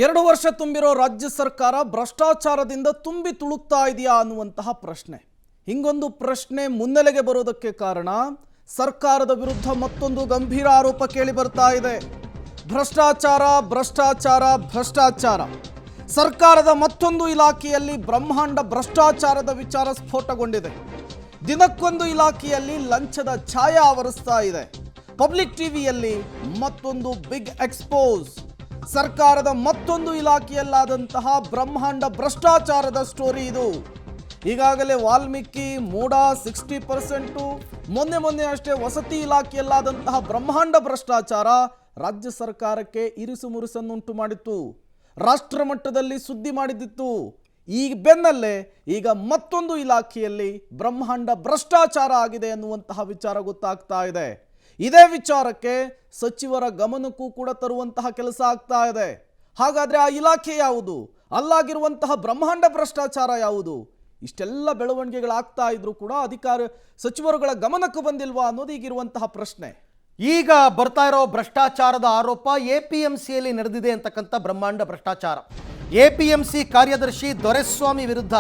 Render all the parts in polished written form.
2 ವರ್ಷ ತುಂಬಿರೋ ರಾಜ್ಯ ಸರ್ಕಾರ ಭ್ರಷ್ಟಾಚಾರದಿಂದ ತುಂಬಿ ತುಳುಕ್ತಾ ಇದೆಯಾ ಅನ್ನುವಂತಹ ಪ್ರಶ್ನೆ. ಹಿಂಗೊಂದು ಪ್ರಶ್ನೆ ಮುನ್ನೆಲೆಗೆ ಬರೋದಕ್ಕೆ ಕಾರಣ ಸರ್ಕಾರದ ವಿರುದ್ಧ ಮತ್ತೊಂದು ಗಂಭೀರ ಆರೋಪ ಕೇಳಿ ಬರ್ತಾ ಇದೆ. ಭ್ರಷ್ಟಾಚಾರ ಭ್ರಷ್ಟಾಚಾರ ಭ್ರಷ್ಟಾಚಾರ. ಸರ್ಕಾರದ ಮತ್ತೊಂದು ಇಲಾಖೆಯಲ್ಲಿ ಬ್ರಹ್ಮಾಂಡ ಭ್ರಷ್ಟಾಚಾರದ ವಿಚಾರ ಸ್ಫೋಟಗೊಂಡಿದೆ. ದಿನಕ್ಕೊಂದು ಇಲಾಖೆಯಲ್ಲಿ ಲಂಚದ ಛಾಯೆ ಆವರಿಸ್ತಾ ಇದೆ. ಪಬ್ಲಿಕ್ ಟಿವಿಯಲ್ಲಿ ಮತ್ತೊಂದು ಬಿಗ್ ಎಕ್ಸ್ಪೋಸ್. ಸರ್ಕಾರದ ಮತ್ತೊಂದು ಇಲಾಖೆಯಲ್ಲಾದಂತಹ ಬ್ರಹ್ಮಾಂಡ ಭ್ರಷ್ಟಾಚಾರದ ಸ್ಟೋರಿ ಇದು. ಈಗಾಗಲೇ ವಾಲ್ಮೀಕಿ, ಮೂಡಾ 60%, ಮೊನ್ನೆ ಅಷ್ಟೇ ವಸತಿ ಇಲಾಖೆಯಲ್ಲಾದಂತಹ ಬ್ರಹ್ಮಾಂಡ ಭ್ರಷ್ಟಾಚಾರ ರಾಜ್ಯ ಸರ್ಕಾರಕ್ಕೆ ಇರಿಸು ಮುರುಸನ್ನುಂಟು ಮಾಡಿತ್ತು, ರಾಷ್ಟ್ರ ಮಟ್ಟದಲ್ಲಿ ಸುದ್ದಿ ಮಾಡಿದ್ದಿತ್ತು. ಈ ಬೆನ್ನಲ್ಲೇ ಈಗ ಮತ್ತೊಂದು ಇಲಾಖೆಯಲ್ಲಿ ಬ್ರಹ್ಮಾಂಡ ಭ್ರಷ್ಟಾಚಾರ ಆಗಿದೆ ಅನ್ನುವಂತಹ ವಿಚಾರ ಗೊತ್ತಾಗ್ತಾ ಇದೆ. ಇದೇ ವಿಚಾರಕ್ಕೆ ಸಚಿವರ ಗಮನಕ್ಕೂ ಕೂಡ ತರುವಂತಹ ಕೆಲಸ ಆಗ್ತಾ ಇದೆ. ಹಾಗಾದ್ರೆ ಆ ಇಲಾಖೆ ಯಾವುದು, ಅಲ್ಲಾಗಿರುವಂತಹ ಬ್ರಹ್ಮಾಂಡ ಭ್ರಷ್ಟಾಚಾರ ಯಾವುದು? ಇಷ್ಟೆಲ್ಲ ಬೆಳವಣಿಗೆಗಳಾಗ್ತಾ ಇದ್ರು ಕೂಡ ಸಚಿವರುಗಳ ಗಮನಕ್ಕೆ ಬಂದಿಲ್ವಾ ಅನ್ನೋದು ಈಗಿರುವಂತಹ ಪ್ರಶ್ನೆ. ಈಗ ಬರ್ತಾ ಇರೋ ಭ್ರಷ್ಟಾಚಾರದ ಆರೋಪ ಎಪಿಎಂಸಿಯಲ್ಲಿ ನಡೆದಿದೆ ಅಂತಕ್ಕಂಥ ಬ್ರಹ್ಮಾಂಡ ಭ್ರಷ್ಟಾಚಾರ. ಎಪಿಎಂಸಿ ಕಾರ್ಯದರ್ಶಿ ದೊರೆಸ್ವಾಮಿ ವಿರುದ್ಧ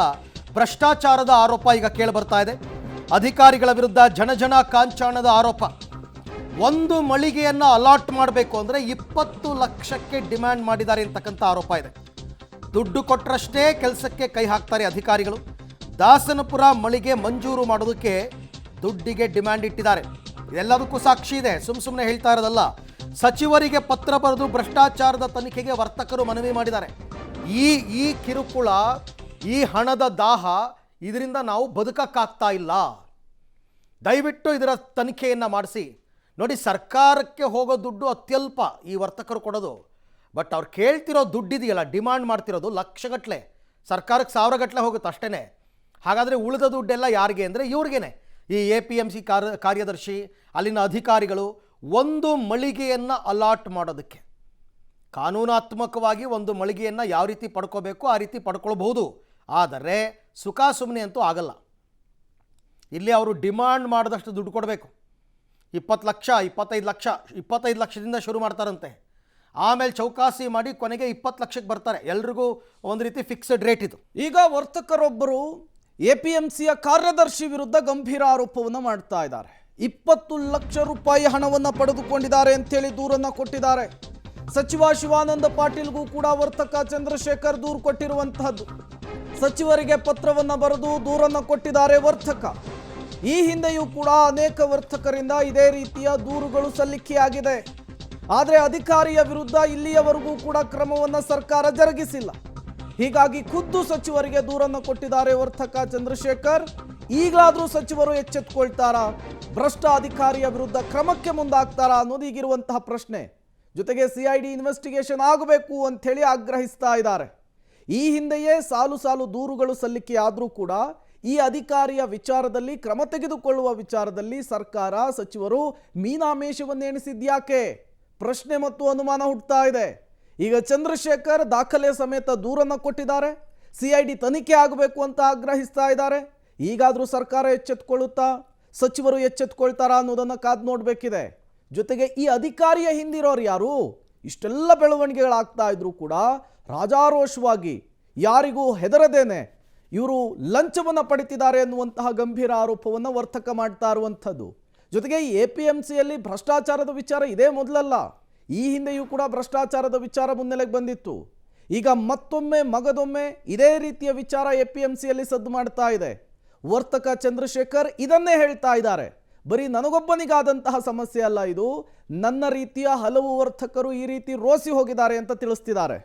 ಭ್ರಷ್ಟಾಚಾರದ ಆರೋಪ ಈಗ ಕೇಳಿ ಬರ್ತಾ ಇದೆ. ಅಧಿಕಾರಿಗಳ ವಿರುದ್ಧ ಜನಜನ ಕಾಂಚಾಣದ ಆರೋಪ. ಒಂದು ಮಳಿಗೆಯನ್ನು ಅಲಾಟ್ ಮಾಡಬೇಕು ಅಂದರೆ 20 ಲಕ್ಷಕ್ಕೆ ಡಿಮ್ಯಾಂಡ್ ಮಾಡಿದ್ದಾರೆ ಅಂತಕ್ಕಂಥ ಆರೋಪ ಇದೆ. ದುಡ್ಡು ಕೊಟ್ಟರಷ್ಟೇ ಕೆಲಸಕ್ಕೆ ಕೈ ಹಾಕ್ತಾರೆ ಅಧಿಕಾರಿಗಳು. ದಾಸನಪುರ ಮಳಿಗೆ ಮಂಜೂರು ಮಾಡೋದಕ್ಕೆ ದುಡ್ಡಿಗೆ ಡಿಮ್ಯಾಂಡ್ ಇಟ್ಟಿದ್ದಾರೆ. ಇದೆಲ್ಲದಕ್ಕೂ ಸಾಕ್ಷಿ ಇದೆ, ಸುಮ್ಮನೆ ಹೇಳ್ತಾ ಇರೋದಲ್ಲ. ಸಚಿವರಿಗೆ ಪತ್ರ ಬರೆದು ಭ್ರಷ್ಟಾಚಾರದ ತನಿಖೆಗೆ ವರ್ತಕರು ಮನವಿ ಮಾಡಿದ್ದಾರೆ. ಈ ಕಿರುಕುಳ, ಈ ಹಣದ ದಾಹ, ಇದರಿಂದ ನಾವು ಬದುಕಕ್ಕಾಗ್ತಾ ಇಲ್ಲ, ದಯವಿಟ್ಟು ಇದರ ತನಿಖೆಯನ್ನು ಮಾಡಿಸಿ. ನೋಡಿ, ಸರ್ಕಾರಕ್ಕೆ ಹೋಗೋ ದುಡ್ಡು ಅತ್ಯಲ್ಪ ಈ ವರ್ತಕರು ಕೊಡೋದು. ಬಟ್ ಅವ್ರು ಕೇಳ್ತಿರೋ ದುಡ್ಡಿದೆಯಲ್ಲ, ಡಿಮಾಂಡ್ ಮಾಡ್ತಿರೋದು ಲಕ್ಷಗಟ್ಟಲೆ, ಸರ್ಕಾರಕ್ಕೆ 1000 ಗಟ್ಟಲೆ ಹೋಗುತ್ತೆ ಅಷ್ಟೇ. ಹಾಗಾದರೆ ಉಳಿದ ದುಡ್ಡೆಲ್ಲ ಯಾರಿಗೆ ಅಂದರೆ ಇವ್ರಿಗೇನೆ. ಈ ಎಪಿಎಂಸಿ ಕಾರ್ಯದರ್ಶಿ, ಅಲ್ಲಿನ ಅಧಿಕಾರಿಗಳು ಒಂದು ಮಳಿಗೆಯನ್ನು ಅಲಾಟ್ ಮಾಡೋದಕ್ಕೆ, ಕಾನೂನಾತ್ಮಕವಾಗಿ ಒಂದು ಮಳಿಗೆಯನ್ನು ಯಾವ ರೀತಿ ಪಡ್ಕೋಬೇಕು ಆ ರೀತಿ ಪಡ್ಕೊಳ್ಬಹುದು. ಆದರೆ ಸುಖ ಸುಮ್ಮನೆ ಅಂತೂ ಆಗಲ್ಲ. ಇಲ್ಲಿ ಅವರು ಡಿಮಾಂಡ್ ಮಾಡಿದಷ್ಟು ದುಡ್ಡು ಕೊಡಬೇಕು. 20 ಲಕ್ಷ, 25 ಲಕ್ಷ, 25 ಲಕ್ಷದಿಂದ ಶುರು ಮಾಡ್ತಾರಂತೆ. ಆಮೇಲೆ ಚೌಕಾಸಿ ಮಾಡಿ ಕೊನೆಗೆ 20 ಲಕ್ಷಕ್ಕೆ ಬರ್ತಾರೆ. ಎಲ್ರಿಗೂ ಒಂದು ರೀತಿ ಫಿಕ್ಸ್ಡ್ ರೇಟ್ ಇದು. ಈಗ ವರ್ತಕರೊಬ್ಬರು ಎಪಿಎಂಸಿಯ ಕಾರ್ಯದರ್ಶಿ ವಿರುದ್ಧ ಗಂಭೀರ ಆರೋಪವನ್ನು ಮಾಡ್ತಾ ಇದ್ದಾರೆ. 20 ಲಕ್ಷ ರೂಪಾಯಿ ಹಣವನ್ನು ಪಡೆದುಕೊಂಡಿದ್ದಾರೆ ಅಂತೇಳಿ ದೂರನ್ನು ಕೊಟ್ಟಿದ್ದಾರೆ. ಸಚಿವ ಶಿವಾನಂದ ಪಾಟೀಲ್ಗೂ ಕೂಡ ವರ್ತಕ ಚಂದ್ರಶೇಖರ್ ದೂರು ಕೊಟ್ಟಿರುವಂತಹದ್ದು. ಸಚಿವರಿಗೆ ಪತ್ರವನ್ನು ಬರೆದು ದೂರನ್ನು ಕೊಟ್ಟಿದ್ದಾರೆ ವರ್ತಕ. ಈ ಹಿಂದೆಯೂ ಕೂಡ ಅನೇಕ ವರ್ತಕರಿಂದ ಇದೇ ರೀತಿಯ ದೂರುಗಳು ಸಲ್ಲಿಕೆಯಾಗಿದೆ. ಆದರೆ ಅಧಿಕಾರಿಯ ವಿರುದ್ಧ ಇಲ್ಲಿಯವರೆಗೂ ಕೂಡ ಕ್ರಮವನ್ನು ಸರ್ಕಾರ ಜರುಗಿಸಿಲ್ಲ. ಹೀಗಾಗಿ ಖುದ್ದು ಸಚಿವರಿಗೆ ದೂರನ್ನು ಕೊಟ್ಟಿದ್ದಾರೆ ವರ್ತಕ ಚಂದ್ರಶೇಖರ್. ಈಗಲಾದರೂ ಸಚಿವರು ಎಚ್ಚೆತ್ತುಕೊಳ್ತಾರಾ, ಭ್ರಷ್ಟ ಅಧಿಕಾರಿಯ ವಿರುದ್ಧ ಕ್ರಮಕ್ಕೆ ಮುಂದಾಗ್ತಾರಾ ಅನ್ನೋದು ಈಗಿರುವಂತಹ ಪ್ರಶ್ನೆ. ಜೊತೆಗೆ ಸಿಐಡಿ ಇನ್ವೆಸ್ಟಿಗೇಷನ್ ಆಗಬೇಕು ಅಂಥೇಳಿ ಆಗ್ರಹಿಸ್ತಾ ಇದ್ದಾರೆ. ಈ ಹಿಂದೆಯೇ ಸಾಲು ದೂರುಗಳು ಸಲ್ಲಿಕೆಯಾದರೂ ಕೂಡ ಈ ಅಧಿಕಾರಿಯ ವಿಚಾರದಲ್ಲಿ ಕ್ರಮ ತೆಗೆದುಕೊಳ್ಳುವ ವಿಚಾರದಲ್ಲಿ ಸರ್ಕಾರ, ಸಚಿವರು ಮೀನಾಮೇಷವನ್ನೆಣಿಸಿದ್ಯಾಕೆ ಪ್ರಶ್ನೆ ಮತ್ತು ಅನುಮಾನ ಹುಟ್ಟುತ್ತಾ ಇದೆ. ಈಗ ಚಂದ್ರಶೇಖರ್ ದಾಖಲೆ ಸಮೇತ ದೂರನ್ನು ಕೊಟ್ಟಿದ್ದಾರೆ. ಸಿಐಡಿ ತನಿಖೆ ಆಗಬೇಕು ಅಂತ ಆಗ್ರಹಿಸ್ತಾ ಇದ್ದಾರೆ. ಈಗಾದರೂ ಸರ್ಕಾರ ಎಚ್ಚೆತ್ತುಕೊಳ್ಳುತ್ತಾ, ಸಚಿವರು ಎಚ್ಚೆತ್ತುಕೊಳ್ತಾರಾ ಅನ್ನೋದನ್ನು ಕಾದು ನೋಡಬೇಕಿದೆ. ಜೊತೆಗೆ ಈ ಅಧಿಕಾರಿಯ ಹಿಂದಿರೋರು ಯಾರು? ಇಷ್ಟೆಲ್ಲ ಬೆಳವಣಿಗೆಗಳಾಗ್ತಾ ಇದ್ರು ಕೂಡ ರಾಜಾರೋಷವಾಗಿ, ಯಾರಿಗೂ ಹೆದರದೇನೆ ಇವರು ಲಂಚವನ್ನು ಪಡಿತಿದ್ದಾರೆ ಅನ್ನುವಂತಹ ಗಂಭೀರ ಆರೋಪವನ್ನು ವರ್ತಕ ಮಾಡ್ತಾ ಇರುವಂಥದ್ದು. ಜೊತೆಗೆ ಈ ಎಪಿಎಂಸಿಯಲ್ಲಿ ಭ್ರಷ್ಟಾಚಾರದ ವಿಚಾರ ಇದೇ ಮೊದಲಲ್ಲ. ಈ ಹಿಂದೆಯೂ ಕೂಡ ಭ್ರಷ್ಟಾಚಾರದ ವಿಚಾರ ಮುನ್ನೆಲೆಗೆ ಬಂದಿತ್ತು. ಈಗ ಮತ್ತೊಮ್ಮೆ ಮಗದೊಮ್ಮೆ ಇದೇ ರೀತಿಯ ವಿಚಾರ ಎಪಿಎಂಸಿಯಲ್ಲಿ ಸದ್ದು ಮಾಡ್ತಾ ಇದೆ. ವರ್ತಕ ಚಂದ್ರಶೇಖರ್ ಇದನ್ನೇ ಹೇಳ್ತಾ ಇದ್ದಾರೆ. ಬರೀ ನನಗೊಬ್ಬನಿಗಾದಂತಹ ಸಮಸ್ಯೆ ಅಲ್ಲ ಇದು, ನನ್ನ ರೀತಿಯ ಹಲವು ವರ್ತಕರು ಈ ರೀತಿ ರೋಸಿ ಹೋಗಿದ್ದಾರೆ ಅಂತ ತಿಳಿಸ್ತಿದ್ದಾರೆ.